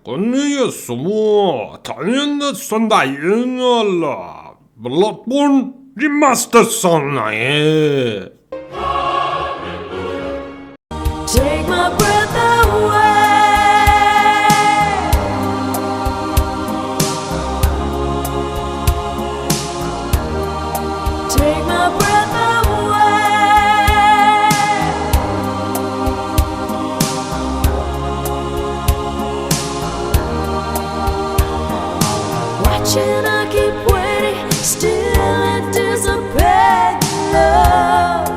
언니야, 스모, 당연히 선다이은얼라, 블러드본 리마스터 선나예. Take my breath away. Take my breath away. Watching, I keep waiting, still anticipating love.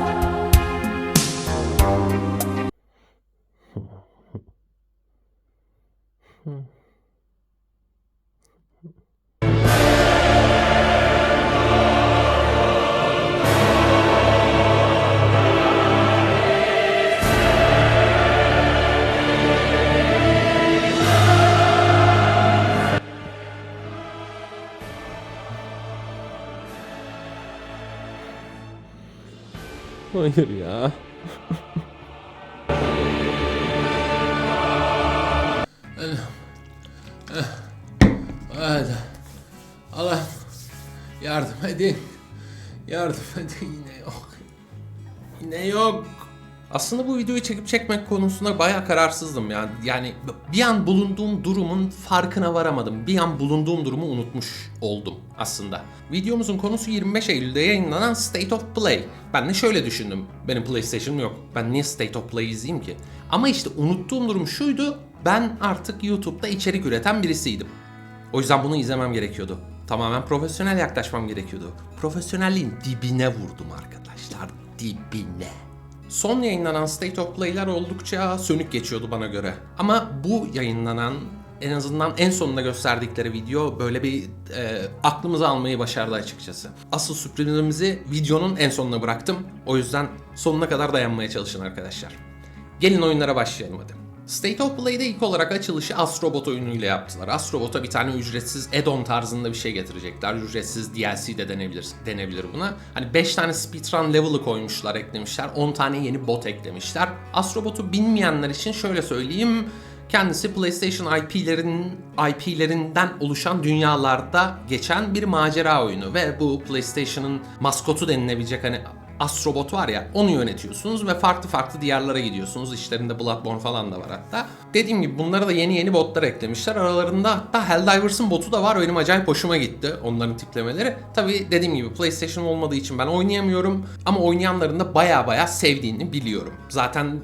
Hayır ya. Hadi. Allah yardım edin. Yardım edin, yine yok. Yine yok. Aslında bu videoyu çekip çekmek konusunda bayağı kararsızdım yani. Yani bir an bulunduğum durumun farkına varamadım. Bir an bulunduğum durumu unutmuş oldum aslında. Videomuzun konusu 25 Eylül'de yayınlanan State of Play. Ben de şöyle düşündüm. Benim PlayStation'ım yok. Ben niye State of Play izleyeyim ki? Ama işte unuttuğum durum şuydu. Ben artık YouTube'da içerik üreten birisiydim. O yüzden bunu izlemem gerekiyordu. Tamamen profesyonel yaklaşmam gerekiyordu. Profesyonelliğin dibine vurdum arkadaşlar. Dibine. Son yayınlanan State of Play'ler oldukça sönük geçiyordu bana göre. Ama bu yayınlanan, en azından en sonunda gösterdikleri video böyle bir aklımızı almayı başardı açıkçası. Asıl sürprizimizi videonun en sonuna bıraktım. O yüzden sonuna kadar dayanmaya çalışın arkadaşlar. Gelin oyunlara başlayalım hadi. State of Play'de ilk olarak açılışı Astrobot oyunuyla yaptılar. Astrobot'a bir tane ücretsiz add-on tarzında bir şey getirecekler. Ücretsiz DLC de denebilir buna. Hani 5 tane speedrun level'ı koymuşlar, eklemişler. 10 tane yeni bot eklemişler. Astrobot'u bilmeyenler için şöyle söyleyeyim. Kendisi PlayStation IP'lerinden oluşan dünyalarda geçen bir macera oyunu. Ve bu PlayStation'ın maskotu denilebilecek hani Astrobot var ya, onu yönetiyorsunuz ve farklı diyarlara gidiyorsunuz. İşlerinde Bloodborne falan da var hatta. Dediğim gibi bunlara da yeni botlar eklemişler. Aralarında hatta Helldivers'ın botu da var. Benim acayip hoşuma gitti onların tiplemeleri. Tabii dediğim gibi PlayStation olmadığı için ben oynayamıyorum. Ama oynayanların da baya sevdiğini biliyorum. Zaten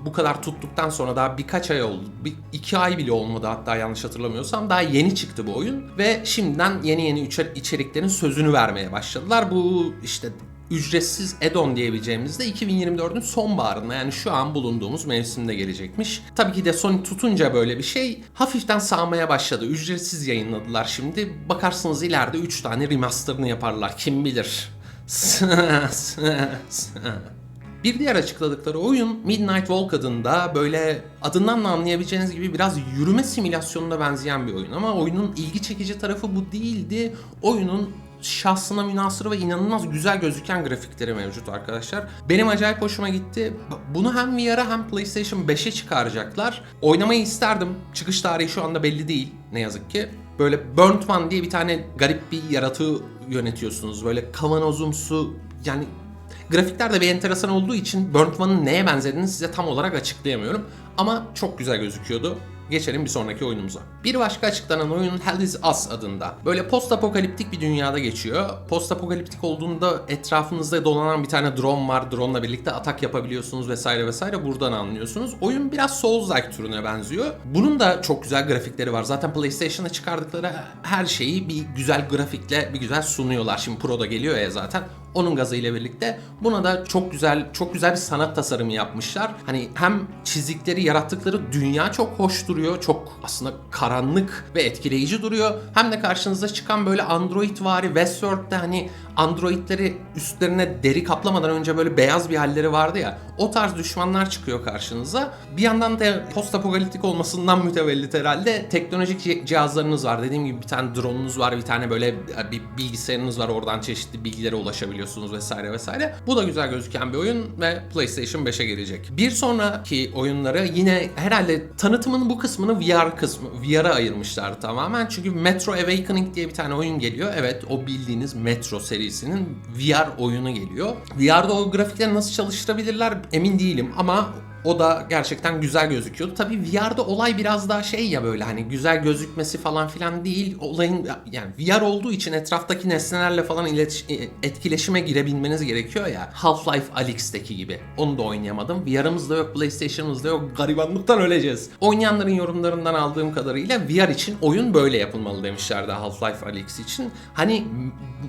bu kadar tuttuktan sonra daha birkaç ay oldu. 2 ay bile olmadı hatta, yanlış hatırlamıyorsam. Daha yeni çıktı bu oyun. Ve şimdiden yeni içeriklerin sözünü vermeye başladılar. Bu işte ücretsiz add-on diyebileceğimizde 2024'ün sonbaharında, yani şu an bulunduğumuz mevsimde gelecekmiş. Tabii ki de Sony tutunca böyle bir şey hafiften sağmaya başladı. Ücretsiz yayınladılar şimdi. Bakarsınız ileride 3 tane remaster'ını yaparlar. Kim bilir. Bir diğer açıkladıkları oyun Midnight Walk adında, böyle adından da anlayabileceğiniz gibi biraz yürüme simülasyonuna benzeyen bir oyun. Ama oyunun ilgi çekici tarafı bu değildi. Oyunun şahsına münhasır ve inanılmaz güzel gözüken grafikleri mevcut arkadaşlar. Benim acayip hoşuma gitti. Bunu hem VR'a hem PlayStation 5'e çıkaracaklar. Oynamayı isterdim. Çıkış tarihi şu anda belli değil ne yazık ki. Böyle Burnt Man diye bir tane garip bir yaratığı yönetiyorsunuz. Böyle kavanozumsu, yani grafikler de bir enteresan olduğu için Burnt Man'ın neye benzediğini size tam olarak açıklayamıyorum. Ama çok güzel gözüküyordu. Geçelim bir sonraki oyunumuza. Bir başka açıklanan oyun Hell is Us adında. Böyle post apokaliptik bir dünyada geçiyor. Post apokaliptik olduğunda etrafınızda dolanan bir tane drone var. Drone'la birlikte atak yapabiliyorsunuz vesaire. Buradan anlıyorsunuz. Oyun biraz Souls-like türüne benziyor. Bunun da çok güzel grafikleri var. Zaten PlayStation'a çıkardıkları her şeyi bir güzel grafikle bir güzel sunuyorlar. Şimdi Pro'da geliyor ya zaten. Onun gazıyla birlikte buna da çok güzel bir sanat tasarımı yapmışlar. Hani hem çizdikleri, yarattıkları dünya çok hoş duruyor. Çok aslında karanlık ve etkileyici duruyor. Hem de karşınıza çıkan böyle Android-vari Westworld'de hani Android'leri üstlerine deri kaplamadan önce böyle beyaz bir halleri vardı ya. o tarz düşmanlar çıkıyor karşınıza. Bir yandan da post apokaliptik olmasından mütevellit herhalde teknolojik cihazlarınız var. Dediğim gibi bir tane drone'unuz var, bir tane böyle bir bilgisayarınız var. Oradan çeşitli bilgilere ulaşabiliyorsunuz vesaire vesaire. Bu da güzel gözüken bir oyun ve PlayStation 5'e gelecek. Bir sonraki oyunları yine herhalde tanıtımın bu kısmını VR'a ayırmışlar tamamen. Çünkü Metro Awakening diye bir tane oyun geliyor. Evet, o bildiğiniz Metro serisinin VR oyunu geliyor. VR'da o grafikleri nasıl çalıştırabilirler emin değilim ama o da gerçekten güzel gözüküyordu. Tabii VR'da olay biraz daha şey ya, böyle hani güzel gözükmesi falan filan değil. Olayın yani VR olduğu için etraftaki nesnelerle falan etkileşime girebilmeniz gerekiyor ya. Half-Life Alyx'teki gibi. Onu da oynayamadım. VR'ımız da yok, PlayStation'ımız da yok. Garibanlıktan öleceğiz. Oynayanların yorumlarından aldığım kadarıyla VR için oyun böyle yapılmalı demişlerdi Half-Life Alyx için. Hani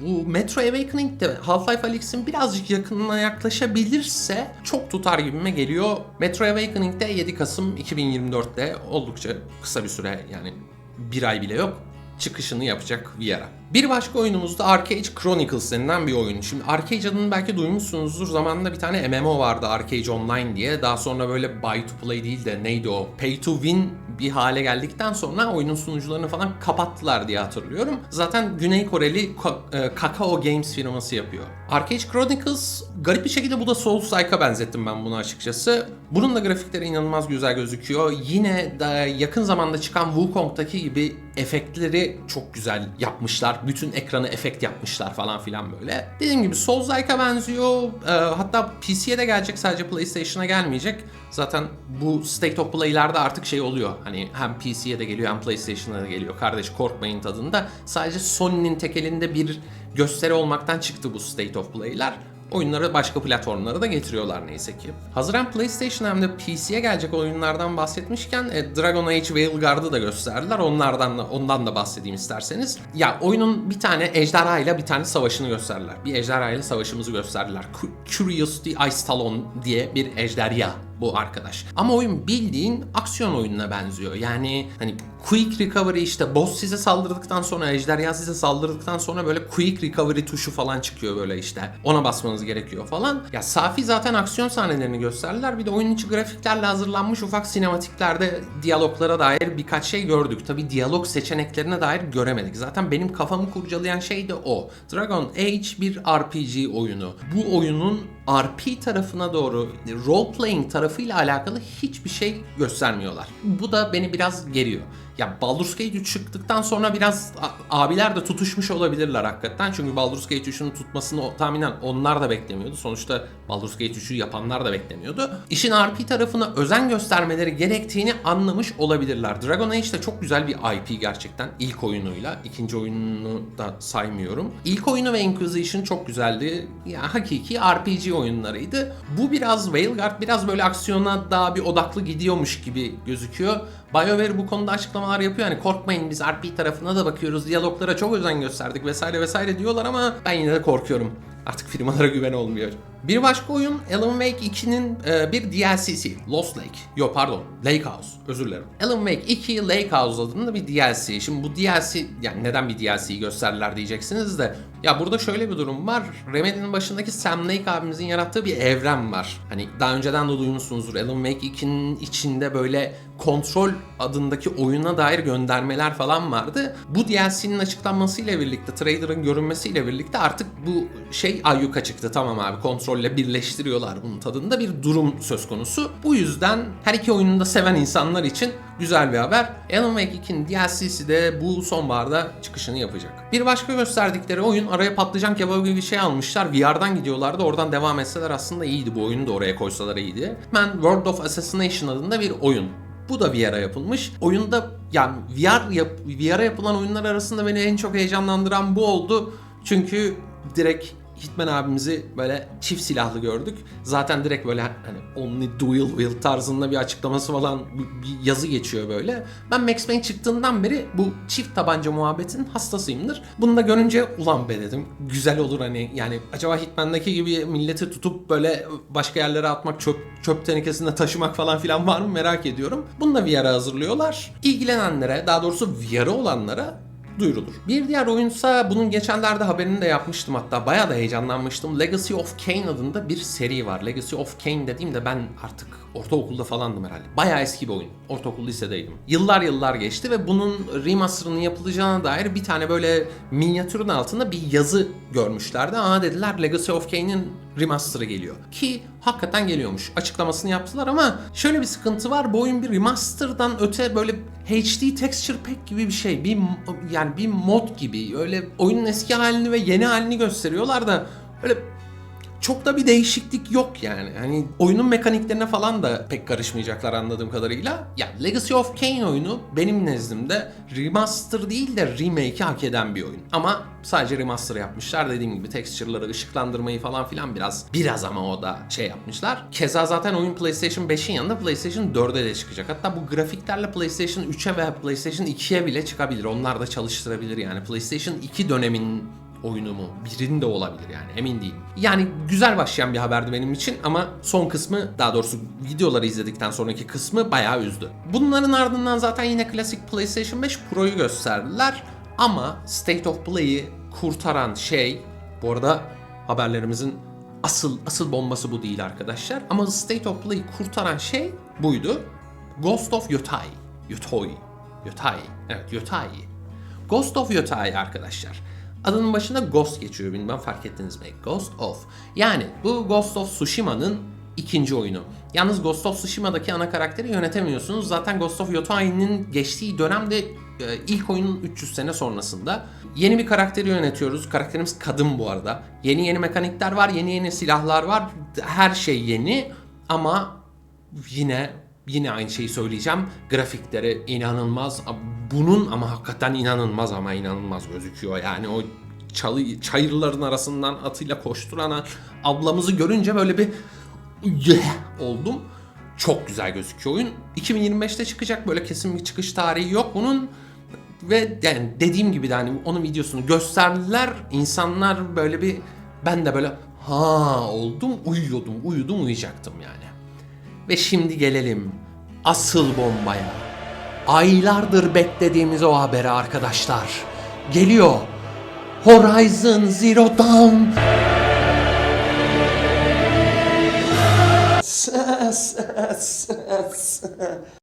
bu Metro Awakening'de Half-Life Alyx'in birazcık yakınına yaklaşabilirse çok tutar gibime geliyor. Metro Awakening'de 7 Kasım 2024'te oldukça kısa bir süre, yani bir ay bile yok, çıkışını yapacak VR'a. Bir başka oyunumuz da Arcade Chronicles denilen bir oyun. Şimdi Arcade adını belki duymuşsunuzdur. Zamanında bir tane MMO vardı, Arcade Online diye. Daha sonra böyle buy to play değil de neydi o? Pay to win bir hale geldikten sonra oyunun sunucularını falan kapattılar diye hatırlıyorum. Zaten Güney Koreli Kakao Games firması yapıyor. Arcade Chronicles garip bir şekilde, bu da Souls-like'a benzettim ben bunu açıkçası. Bunun da grafikleri inanılmaz güzel gözüküyor. Yine de yakın zamanda çıkan Wukong'taki gibi efektleri çok güzel yapmışlar. Bütün ekranı efekt yapmışlar falan filan böyle. Dediğim gibi Souls-like'a benziyor. Hatta PC'ye de gelecek, sadece PlayStation'a gelmeyecek. Zaten bu State of Play'lerde artık şey oluyor. Hani hem PC'ye de geliyor hem PlayStation'a da geliyor. Kardeş korkmayın tadında. Sadece Sony'nin tek elinde bir gösteri olmaktan çıktı bu State of Play'ler. Oyunları başka platformlara da getiriyorlar neyse ki. Hazır hem PlayStation hem de PC'ye gelecek oyunlardan bahsetmişken Dragon Age Veilguard'ı da gösterdiler. Ondan da bahsedeyim isterseniz. Ya oyunun bir tane ejderha ile bir tane savaşını gösterdiler. Bir ejderha ile savaşımızı gösterdiler. Curiosity Ice Talon diye bir ejderha bu arkadaş. Ama oyun bildiğin aksiyon oyununa benziyor. Yani hani quick recovery, işte boss size saldırdıktan sonra, ejderha size saldırdıktan sonra böyle quick recovery tuşu falan çıkıyor böyle işte. Ona basmanız gerekiyor falan. Ya safi zaten aksiyon sahnelerini gösterdiler. Bir de oyunun içi grafiklerle hazırlanmış ufak sinematiklerde diyaloglara dair birkaç şey gördük. Tabi diyalog seçeneklerine dair göremedik. Zaten benim kafamı kurcalayan şey de o. Dragon Age bir RPG oyunu. Bu oyunun RP tarafına doğru, role playing tarafıyla alakalı hiçbir şey göstermiyorlar. Bu da beni biraz geriyor. Ya Baldur's Gate 3 çıktıktan sonra biraz abiler de tutuşmuş olabilirler hakikaten. Çünkü Baldur's Gate 3'ün tutmasını tahminen onlar da beklemiyordu. Sonuçta Baldur's Gate 3'ü yapanlar da beklemiyordu. İşin RP tarafına özen göstermeleri gerektiğini anlamış olabilirler. Dragon Age de çok güzel bir IP gerçekten. İlk oyunuyla. İkinci oyununu da saymıyorum. İlk oyunu ve Inquisition çok güzeldi. Ya hakiki RPG oyunlarıydı. Bu biraz Veilguard biraz böyle aksiyona daha bir odaklı gidiyormuş gibi gözüküyor. BioWare bu konuda açıklamalar yapıyor. Hani korkmayın, biz RP tarafına da bakıyoruz. Diyaloglara çok özen gösterdik vesaire vesaire diyorlar ama ben yine de korkuyorum. Artık firmalara güven olmuyor. Bir başka oyun Alan Wake 2'nin bir DLC'si. Lost Lake. Yok pardon. Lake House. Özür dilerim. Alan Wake 2 Lake House adında bir DLC. Şimdi bu DLC, yani neden bir DLC'yi gösterdiler diyeceksiniz de. Ya burada şöyle bir durum var. Remedy'nin başındaki Sam Lake abimizin yarattığı bir evren var. Hani daha önceden de duymuşsunuzdur. Alan Wake 2'nin içinde böyle Control adındaki oyuna dair göndermeler falan vardı. Bu DLC'nin açıklanmasıyla birlikte, trailer'ın görünmesiyle birlikte artık bu şey ayyuka çıktı. Tamam abi, kontrolle birleştiriyorlar bunun tadında bir durum söz konusu. Bu yüzden her iki oyunu da seven insanlar için güzel bir haber. Alan Wake 2'nin DLC'si de bu sonbaharda çıkışını yapacak. Bir başka gösterdikleri oyun, araya patlıcan kebabı gibi bir şey almışlar. VR'dan gidiyorlardı. Oradan devam etseler aslında iyiydi. Bu oyunu da oraya koysalar iyiydi. Man World of Assassination adında bir oyun. Bu da VR'a yapılmış. Oyunda yani VR'a yapılan oyunlar arasında beni en çok heyecanlandıran bu oldu. Çünkü direkt Hitman abimizi böyle çift silahlı gördük. Zaten direkt böyle hani only dual wield tarzında bir açıklaması falan, bir yazı geçiyor böyle. Ben Max Payne çıktığından beri bu çift tabanca muhabbetinin hastasıyımdır. Bunu da görünce ulan be dedim. Güzel olur hani, yani acaba Hitman'daki gibi milleti tutup böyle başka yerlere atmak, çöp tenekesinde taşımak falan filan var mı merak ediyorum. Bunu da VR'a hazırlıyorlar. İlgilenenlere, daha doğrusu VR'ı olanlara duyurulur. Bir diğer oyunsa bunun geçenlerde haberini de yapmıştım, hatta bayağı da heyecanlanmıştım. Legacy of Kain adında bir seri var. Legacy of Kain dediğimde ben artık ortaokulda falandım herhalde. Bayağı eski bir oyun. Ortaokul lisedeydim. Yıllar geçti ve bunun remaster'ının yapılacağına dair bir tane böyle minyatürün altında bir yazı görmüşlerdi. Aa dediler, Legacy of Kain'in remaster'ı geliyor. Ki hakikaten geliyormuş. Açıklamasını yaptılar ama şöyle bir sıkıntı var. Bu oyun bir remaster'dan öte böyle HD texture pack gibi bir şey. Yani bir mod gibi. Öyle oyunun eski halini ve yeni halini gösteriyorlar da öyle çok da bir değişiklik yok yani. Hani oyunun mekaniklerine falan da pek karışmayacaklar anladığım kadarıyla. Ya Legacy of Kain oyunu benim nezdimde remaster değil de remake'i hak eden bir oyun. Ama sadece remaster yapmışlar. Dediğim gibi texture'ları, ışıklandırmayı falan filan biraz ama o da şey yapmışlar. Keza zaten oyun PlayStation 5'in yanında PlayStation 4'e de çıkacak. Hatta bu grafiklerle PlayStation 3'e ve PlayStation 2'ye bile çıkabilir. Onlar da çalıştırabilir yani. PlayStation 2 döneminin oyunu mu? Birinde olabilir yani, emin değilim. Yani güzel başlayan bir haberdi benim için ama son kısmı, daha doğrusu videoları izledikten sonraki kısmı bayağı üzdü. Bunların ardından zaten yine klasik PlayStation 5 Pro'yu gösterdiler ama State of Play'i kurtaran şey, bu arada haberlerimizin asıl bombası bu değil arkadaşlar, ama State of Play'i kurtaran şey buydu. Ghost of Yotei. Evet, Yotei. Ghost of Yotei arkadaşlar. Adının başında Ghost geçiyor, bilmem fark ettiniz mi? Ghost of. Yani bu Ghost of Tsushima'nın ikinci oyunu. Yalnız Ghost of Tsushima'daki ana karakteri yönetemiyorsunuz. Zaten Ghost of Yotei'nin geçtiği dönemde ilk oyunun 300 sene sonrasında. Yeni bir karakteri yönetiyoruz. Karakterimiz kadın bu arada. Yeni mekanikler var, yeni silahlar var. Her şey yeni ama yine aynı şeyi söyleyeceğim. Grafikleri inanılmaz. Bunun ama hakikaten inanılmaz gözüküyor. Yani o çayırların arasından atıyla koşturan ablamızı görünce böyle bir oldum. Çok güzel gözüküyor oyun. 2025'te çıkacak, böyle kesin bir çıkış tarihi yok bunun. Ve yani dediğim gibi de hani onun videosunu gösterdiler. İnsanlar böyle bir, ben de böyle oldum, uyuyacaktım yani. Ve şimdi gelelim asıl bombaya. Aylardır beklediğimiz o habere arkadaşlar. Geliyor. Horizon Zero Dawn.